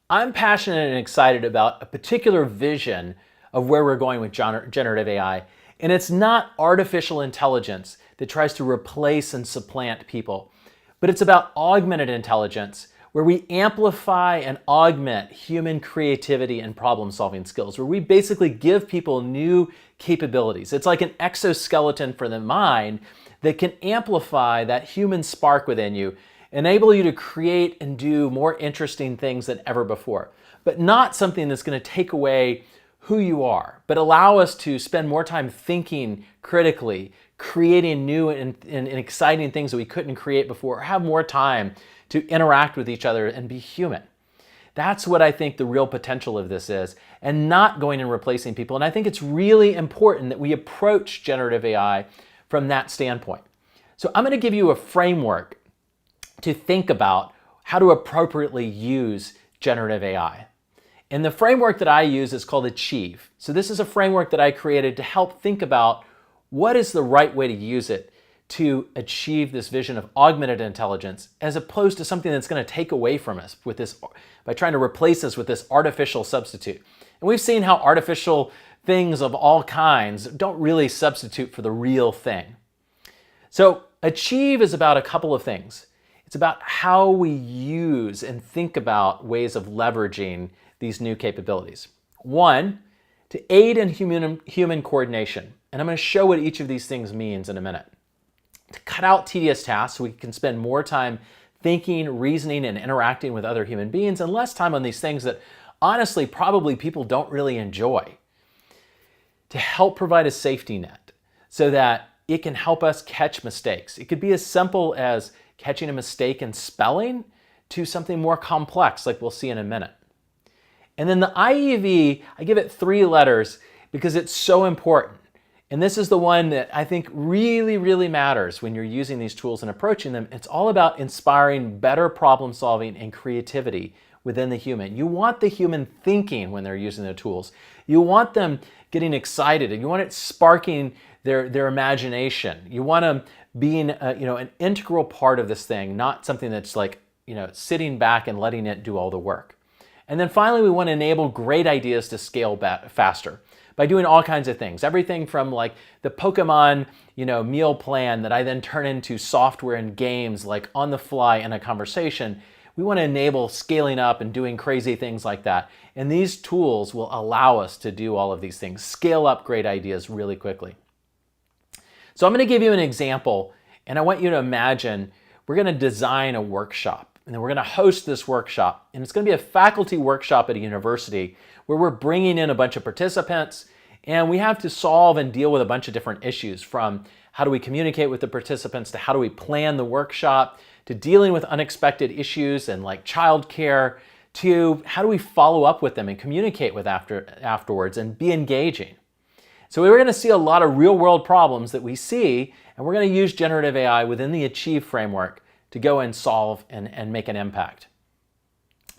I'm passionate and excited about a particular vision of where we're going with generative AI. And it's not artificial intelligence that tries to replace and supplant people, but it's about augmented intelligence where we amplify and augment human creativity and problem-solving skills, where we basically give people new capabilities. It's like an exoskeleton for the mind that can amplify that human spark within you, enable you to create and do more interesting things than ever before, but not something that's going to take away who you are, but allow us to spend more time thinking critically, creating new and exciting things that we couldn't create before, or have more time to interact with each other and be human. That's what I think the real potential of this is, and not going and replacing people. And I think it's really important that we approach generative AI from that standpoint. So I'm going to give you a framework to think about how to appropriately use generative AI. And the framework that I use is called Achieve. So this is a framework that I created to help think about what is the right way to use it to achieve this vision of augmented intelligence, as opposed to something that's going to take away from us with this, by trying to replace us with this artificial substitute. And we've seen how artificial things of all kinds don't really substitute for the real thing. So Achieve is about a couple of things. It's about how we use and think about ways of leveraging these new capabilities. One, to aid in human coordination. And I'm going to show what each of these things means in a minute. To cut out tedious tasks so we can spend more time thinking, reasoning, and interacting with other human beings, and less time on these things that honestly probably people don't really enjoy. To help provide a safety net so that it can help us catch mistakes. It could be as simple as catching a mistake in spelling to something more complex like we'll see in a minute. And then the IEV, I give it 3 letters because it's so important. And this is the one that I think really, really matters when you're using these tools and approaching them. It's all about inspiring better problem solving and creativity within the human. You want the human thinking when they're using the tools. You want them getting excited, and you want it sparking their imagination. You want them being an integral part of this thing, not something that's like sitting back and letting it do all the work. And then finally, we want to enable great ideas to scale faster by doing all kinds of things. Everything from like the Pokemon, meal plan that I then turn into software and games like on the fly in a conversation. We want to enable scaling up and doing crazy things like that. And these tools will allow us to do all of these things, scale up great ideas really quickly. So I'm going to give you an example, and I want you to imagine we're going to design a workshop. And then we're going to host this workshop, and it's going to be a faculty workshop at a university where we're bringing in a bunch of participants, and we have to solve and deal with a bunch of different issues, from how do we communicate with the participants to how do we plan the workshop, to dealing with unexpected issues and like childcare, to how do we follow up with them and communicate with afterwards and be engaging. So we're going to see a lot of real-world problems that we see, and we're going to use generative AI within the Achieve framework to go and solve and make an impact.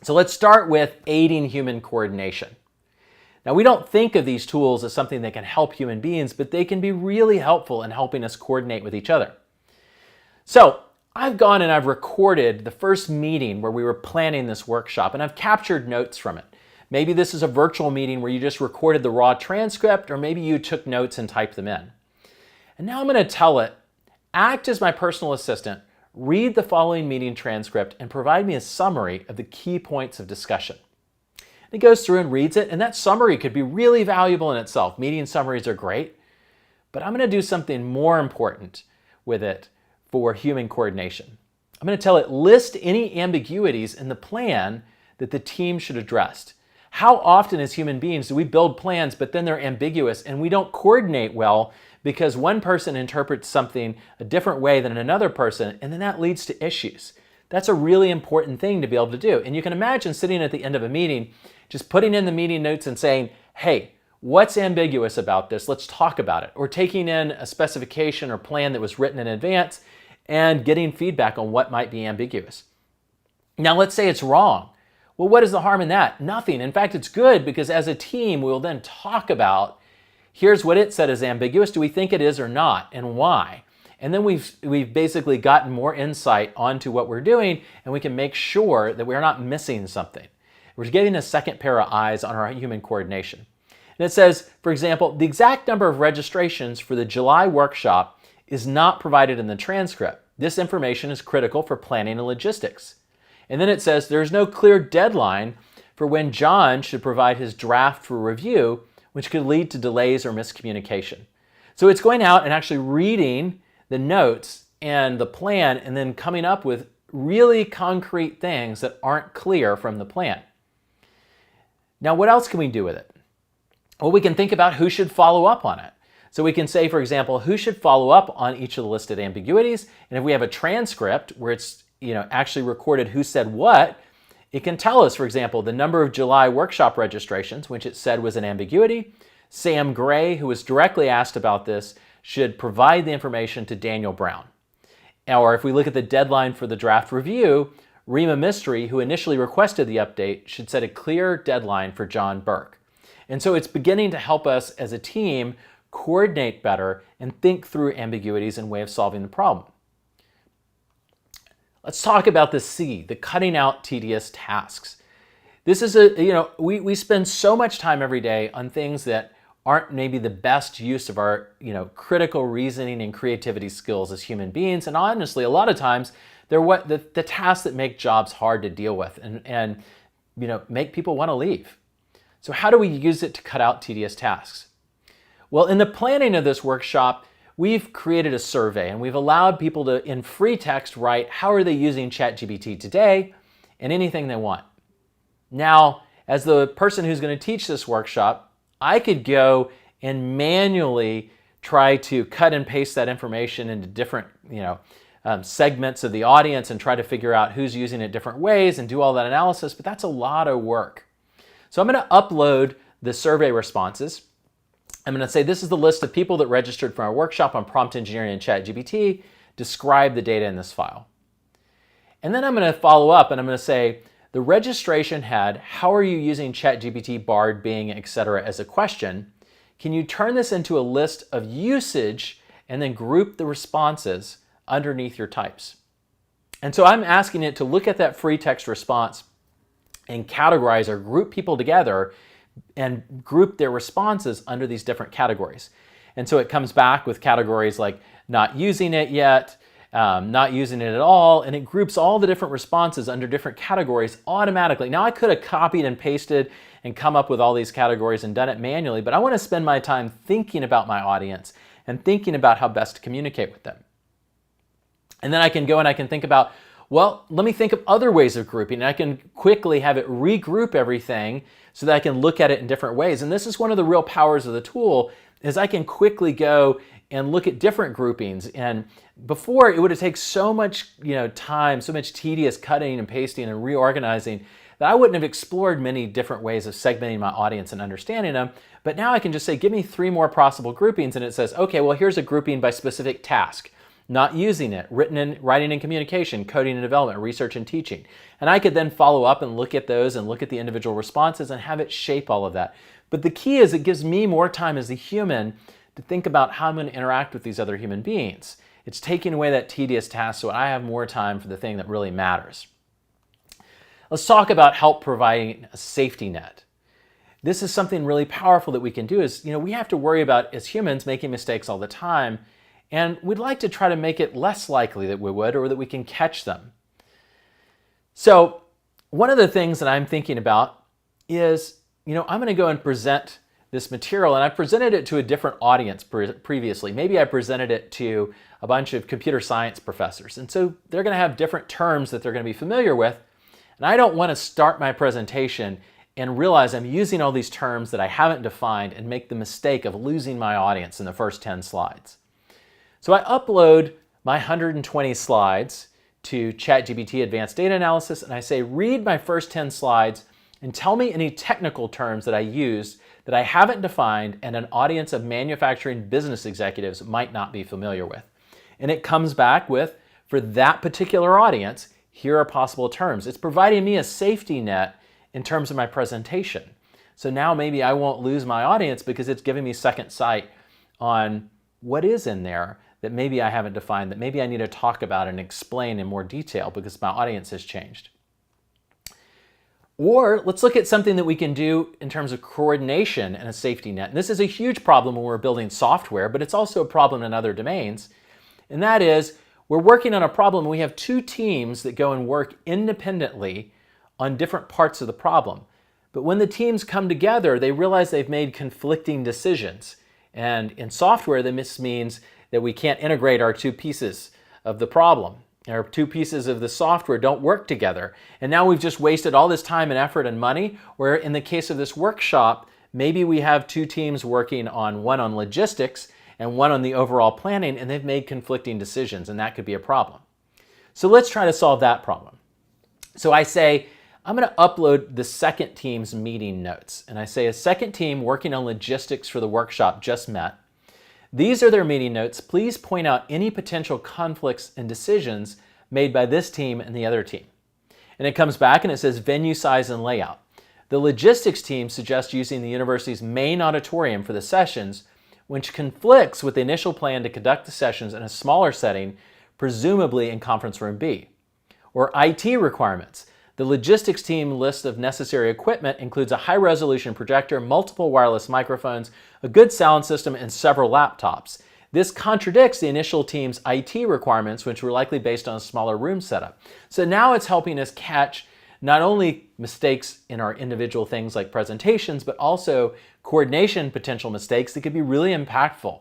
So let's start with aiding human coordination. Now, we don't think of these tools as something that can help human beings, but they can be really helpful in helping us coordinate with each other. So I've gone and I've recorded the first meeting where we were planning this workshop, and I've captured notes from it. Maybe this is a virtual meeting where you just recorded the raw transcript, or maybe you took notes and typed them in. And now I'm going to tell it, act as my personal assistant, read the following meeting transcript, and provide me a summary of the key points of discussion. And it goes through and reads it, and that summary could be really valuable in itself. Meeting summaries are great, but I'm going to do something more important with it for human coordination. I'm going to tell it, list any ambiguities in the plan that the team should address. How often as human beings do we build plans, but then they're ambiguous and we don't coordinate well because one person interprets something a different way than another person, and then that leads to issues. That's a really important thing to be able to do. And you can imagine sitting at the end of a meeting, just putting in the meeting notes and saying, hey, what's ambiguous about this? Let's talk about it. Or taking in a specification or plan that was written in advance and getting feedback on what might be ambiguous. Now, let's say it's wrong. Well, what is the harm in that? Nothing. In fact, it's good, because as a team, we will then talk about, here's what it said is ambiguous. Do we think it is or not, and why? And then we've basically gotten more insight onto what we're doing, and we can make sure that we're not missing something. We're getting a second pair of eyes on our human coordination. And it says, for example, the exact number of registrations for the July workshop is not provided in the transcript. This information is critical for planning and logistics. And then it says there's no clear deadline for when John should provide his draft for review, which could lead to delays or miscommunication. So it's going out and actually reading the notes and the plan and then coming up with really concrete things that aren't clear from the plan. Now, what else can we do with it? Well, we can think about who should follow up on it. So we can say, for example, who should follow up on each of the listed ambiguities. And if we have a transcript where it's actually recorded who said what, it can tell us, for example, the number of July workshop registrations, which it said was an ambiguity. Sam Gray, who was directly asked about this, should provide the information to Daniel Brown. Or if we look at the deadline for the draft review, Rima Mystery, who initially requested the update, should set a clear deadline for John Burke. And so it's beginning to help us as a team coordinate better and think through ambiguities and way of solving the problem. Let's talk about the C, the cutting out tedious tasks. This is we spend so much time every day on things that aren't maybe the best use of our, critical reasoning and creativity skills as human beings. And honestly, a lot of times they're the tasks that make jobs hard to deal with and make people want to leave. So how do we use it to cut out tedious tasks? Well, in the planning of this workshop, we've created a survey and we've allowed people to, in free text, write how are they using ChatGPT today and anything they want. Now, as the person who's going to teach this workshop, I could go and manually try to cut and paste that information into different segments of the audience and try to figure out who's using it different ways and do all that analysis, but that's a lot of work. So I'm going to upload the survey responses. I'm going to say this is the list of people that registered for our workshop on prompt engineering and ChatGPT. Describe the data in this file. And then I'm going to follow up and I'm going to say the registration had how are you using ChatGPT, Bard, Bing, etc. as a question. Can you turn this into a list of usage and then group the responses underneath your types? And so I'm asking it to look at that free text response and categorize or group people together and group their responses under these different categories. And so it comes back with categories like not using it yet, not using it at all, and it groups all the different responses under different categories automatically. Now I could have copied and pasted and come up with all these categories and done it manually, but I want to spend my time thinking about my audience and thinking about how best to communicate with them. And then I can go and I can think about, well, let me think of other ways of grouping, and I can quickly have it regroup everything so that I can look at it in different ways. And this is one of the real powers of the tool, is I can quickly go and look at different groupings. And before, it would have taken so much time, so much tedious cutting and pasting and reorganizing that I wouldn't have explored many different ways of segmenting my audience and understanding them. But now I can just say, give me 3 more possible groupings, and it says, okay, well, here's a grouping by specific task. Not using it, writing and communication, coding and development, research and teaching. And I could then follow up and look at those and look at the individual responses and have it shape all of that. But the key is it gives me more time as a human to think about how I'm going to interact with these other human beings. It's taking away that tedious task so I have more time for the thing that really matters. Let's talk about help providing a safety net. This is something really powerful that we can do is, we have to worry about, as humans, making mistakes all the time. And we'd like to try to make it less likely that we would, or that we can catch them. So one of the things that I'm thinking about is, I'm going to go and present this material, and I presented it to a different audience previously. Maybe I presented it to a bunch of computer science professors. And so they're going to have different terms that they're going to be familiar with. And I don't want to start my presentation and realize I'm using all these terms that I haven't defined and make the mistake of losing my audience in the first 10 slides. So I upload my 120 slides to ChatGPT Advanced Data Analysis, and I say, read my first 10 slides and tell me any technical terms that I used that I haven't defined and an audience of manufacturing business executives might not be familiar with. And it comes back with, for that particular audience, here are possible terms. It's providing me a safety net in terms of my presentation. So now maybe I won't lose my audience because it's giving me second sight on what is in there that maybe I haven't defined, that maybe I need to talk about and explain in more detail because my audience has changed. Or let's look at something that we can do in terms of coordination and a safety net. And this is a huge problem when we're building software, but it's also a problem in other domains. And that is, we're working on a problem and we have two teams that go and work independently on different parts of the problem. But when the teams come together, they realize they've made conflicting decisions. And in software, this means that we can't integrate our two pieces of the problem. Our two pieces of the software don't work together. And now we've just wasted all this time and effort and money, where in the case of this workshop, maybe we have two teams working on one on logistics and one on the overall planning, and they've made conflicting decisions, and that could be a problem. So let's try to solve that problem. So I say, I'm going to upload the second team's meeting notes. And I say a second team working on logistics for the workshop just met. These are their meeting notes. Please point out any potential conflicts and decisions made by this team and the other team. And it comes back and it says venue size and layout. The logistics team suggests using the university's main auditorium for the sessions, which conflicts with the initial plan to conduct the sessions in a smaller setting, presumably in conference room B. Or IT requirements. The logistics team list of necessary equipment includes a high-resolution projector, multiple wireless microphones, a good sound system, and several laptops. This contradicts the initial team's IT requirements, which were likely based on a smaller room setup. So now it's helping us catch not only mistakes in our individual things like presentations, but also coordination potential mistakes that could be really impactful.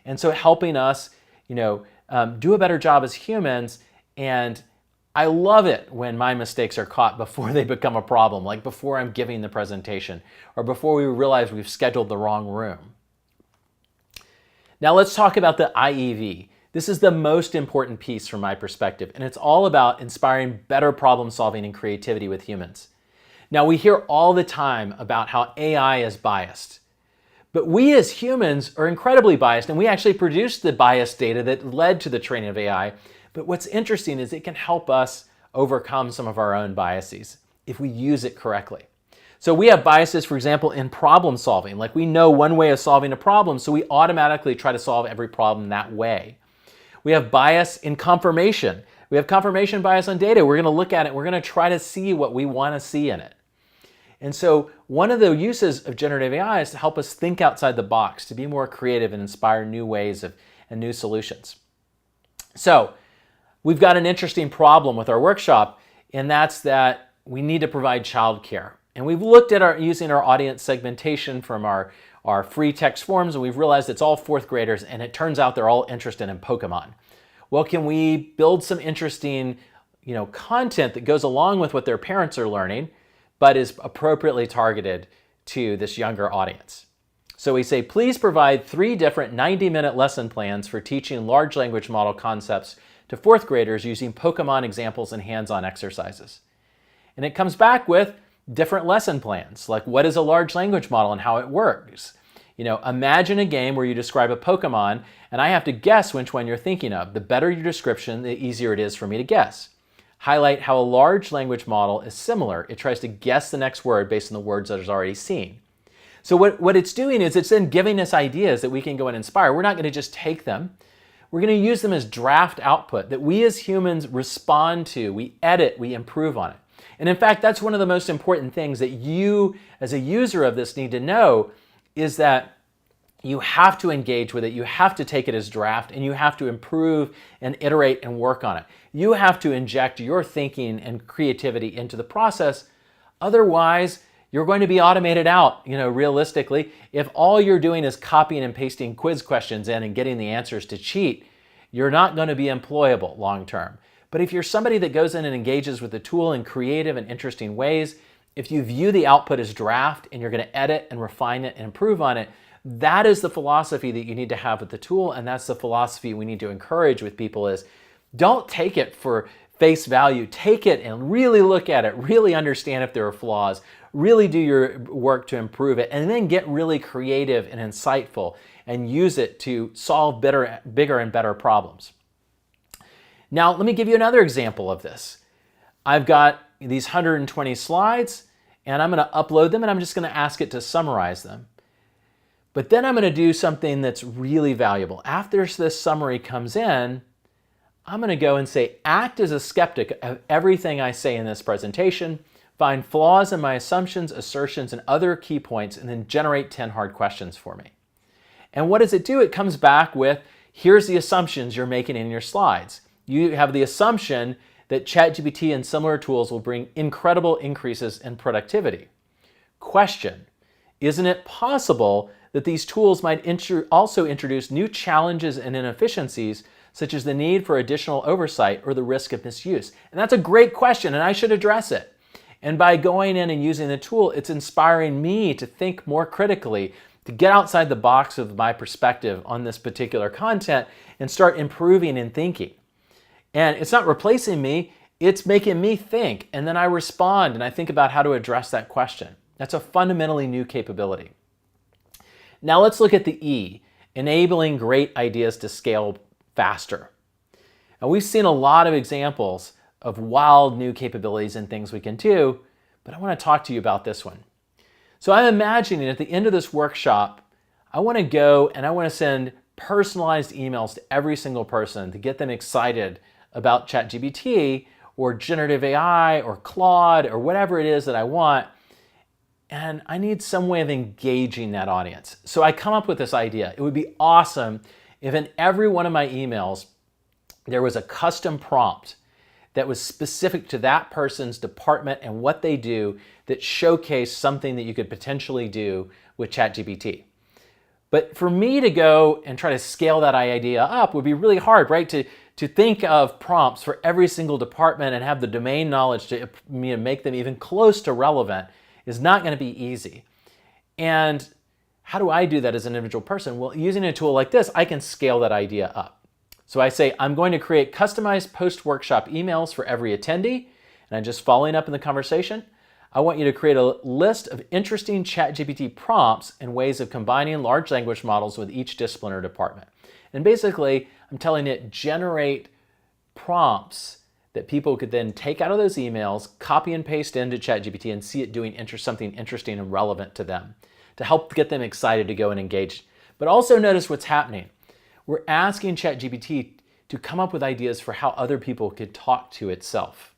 And so helping us, do a better job as humans. And I love it when my mistakes are caught before they become a problem, like before I'm giving the presentation or before we realize we've scheduled the wrong room. Now let's talk about the IEV. This is the most important piece from my perspective, and it's all about inspiring better problem solving and creativity with humans. Now we hear all the time about how AI is biased, but we as humans are incredibly biased, and we actually produced the bias data that led to the training of AI. But what's interesting is it can help us overcome some of our own biases if we use it correctly. So we have biases, for example, in problem solving. Like we know one way of solving a problem, so we automatically try to solve every problem that way. We have bias in confirmation. We have confirmation bias on data. We're going to look at it. We're going to try to see what we want to see in it. And so one of the uses of generative AI is to help us think outside the box, to be more creative and inspire new ways and new solutions. So we've got an interesting problem with our workshop, and that's that we need to provide childcare. And we've looked at using our audience segmentation from our free text forms, and we've realized it's all fourth graders, and it turns out they're all interested in Pokemon. Well, can we build some interesting, content that goes along with what their parents are learning, but is appropriately targeted to this younger audience? So we say, please provide 3 different 90-minute lesson plans for teaching large language model concepts to fourth graders using Pokemon examples and hands-on exercises. And it comes back with different lesson plans, like what is a large language model and how it works. Imagine a game where you describe a Pokemon and I have to guess which one you're thinking of. The better your description, the easier it is for me to guess. Highlight how a large language model is similar. It tries to guess the next word based on the words that it's already seen. So what it's doing is it's then giving us ideas that we can go and inspire. We're not going to just take them. We're going to use them as draft output that we as humans respond to, we edit, we improve on it. And in fact, that's one of the most important things that you as a user of this need to know, is that you have to engage with it, you have to take it as draft, and you have to improve and iterate and work on it. You have to inject your thinking and creativity into the process. Otherwise, you're going to be automated out, realistically. If all you're doing is copying and pasting quiz questions in and getting the answers to cheat, you're not going to be employable long term. But if you're somebody that goes in and engages with the tool in creative and interesting ways, if you view the output as draft and you're going to edit and refine it and improve on it, that is the philosophy that you need to have with the tool, and that's the philosophy we need to encourage with people is don't take it for face value. Take it and really look at it, really understand if there are flaws, really do your work to improve it, and then get really creative and insightful and use it to solve bigger and better problems. Now, let me give you another example of this. I've got these 120 slides, and I'm going to upload them, and I'm just going to ask it to summarize them. But then I'm going to do something that's really valuable. After this summary comes in, I'm going to go and say, act as a skeptic of everything I say in this presentation. find flaws in my assumptions, assertions, and other key points, and then generate 10 hard questions for me. And what does it do? It comes back with, here's the assumptions you're making in your slides. You have the assumption that ChatGPT and similar tools will bring incredible increases in productivity. Question, isn't it possible that these tools might also introduce new challenges and inefficiencies, such as the need for additional oversight or the risk of misuse? And that's a great question, and I should address it. And by going in and using the tool, it's inspiring me to think more critically, to get outside the box of my perspective on this particular content and start improving and thinking. And it's not replacing me, it's making me think. And then I respond and I think about how to address that question. That's a fundamentally new capability. Now let's look at the E, enabling great ideas to scale faster. Now we've seen a lot of examples of wild new capabilities and things we can do, but I want to talk to you about this one. So I'm imagining at the end of this workshop, I want to go and I want to send personalized emails to every single person to get them excited about ChatGPT or generative AI or Claude or whatever it is that I want. And I need some way of engaging that audience. So I come up with this idea. It would be awesome if in every one of my emails, there was a custom prompt that was specific to that person's department and what they do that showcased something that you could potentially do with ChatGPT. But for me to go and try to scale that idea up would be really hard, right? To think of prompts for every single department and have the domain knowledge to make them even close to relevant is not going to be easy. And how do I do that as an individual person? Well, using a tool like this, I can scale that idea up. So I say, I'm going to create customized post-workshop emails for every attendee, and I'm just following up in the conversation. I want you to create a list of interesting ChatGPT prompts and ways of combining large language models with each discipline or department. And basically, I'm telling it, generate prompts that people could then take out of those emails, copy and paste into ChatGPT and see it doing something interesting and relevant to them to help get them excited to go and engage. But also notice what's happening. We're asking ChatGPT to come up with ideas for how other people could talk to itself.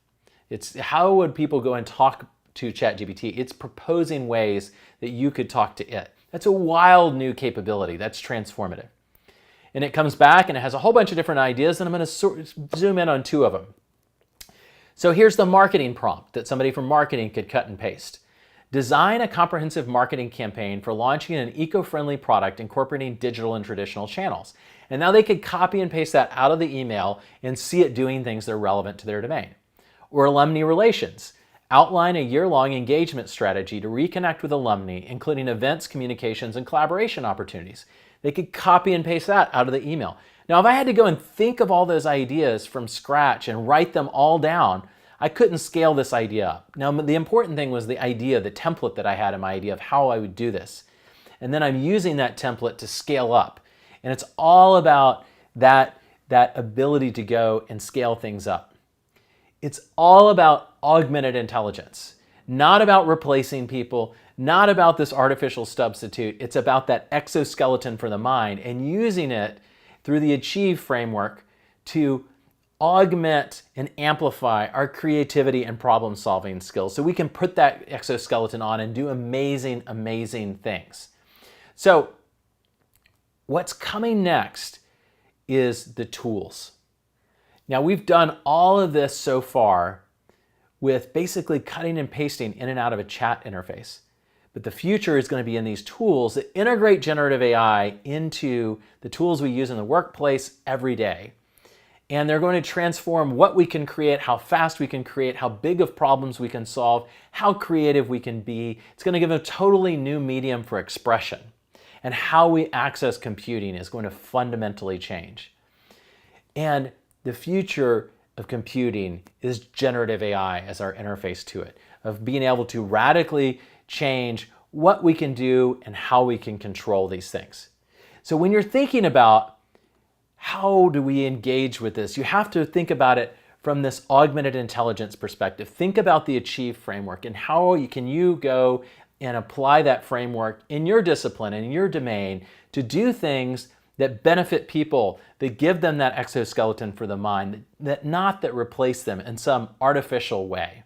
It's how would people go and talk to ChatGPT? It's proposing ways that you could talk to it. That's a wild new capability. That's transformative. And it comes back and it has a whole bunch of different ideas, and I'm going to zoom in on two of them. So here's the marketing prompt that somebody from marketing could cut and paste. Design a comprehensive marketing campaign for launching an eco-friendly product incorporating digital and traditional channels. And now they could copy and paste that out of the email and see it doing things that are relevant to their domain. Or alumni relations. Outline a year-long engagement strategy to reconnect with alumni, including events, communications, and collaboration opportunities. They could copy and paste that out of the email. Now, if I had to go and think of all those ideas from scratch and write them all down, I couldn't scale this idea up. Now, the important thing was the idea, the template that I had in my idea of how I would do this. And then I'm using that template to scale up. And it's all about that ability to go and scale things up. It's all about augmented intelligence, not about replacing people, not about this artificial substitute. It's about that exoskeleton for the mind and using it through the Achieve framework to augment and amplify our creativity and problem-solving skills so we can put that exoskeleton on and do amazing, amazing things. So what's coming next is the tools. Now, we've done all of this so far with basically cutting and pasting in and out of a chat interface. But the future is going to be in these tools that integrate generative AI into the tools we use in the workplace every day. And they're going to transform what we can create, how fast we can create, how big of problems we can solve, how creative we can be. It's going to give a totally new medium for expression. And how we access computing is going to fundamentally change. And the future of computing is generative AI as our interface to it, of being able to radically change what we can do and how we can control these things. So when you're thinking about how do we engage with this, you have to think about it from this augmented intelligence perspective. Think about the Achieve framework and how can you go and apply that framework in your discipline and in your domain to do things that benefit people, that give them that exoskeleton for the mind, that replace them in some artificial way.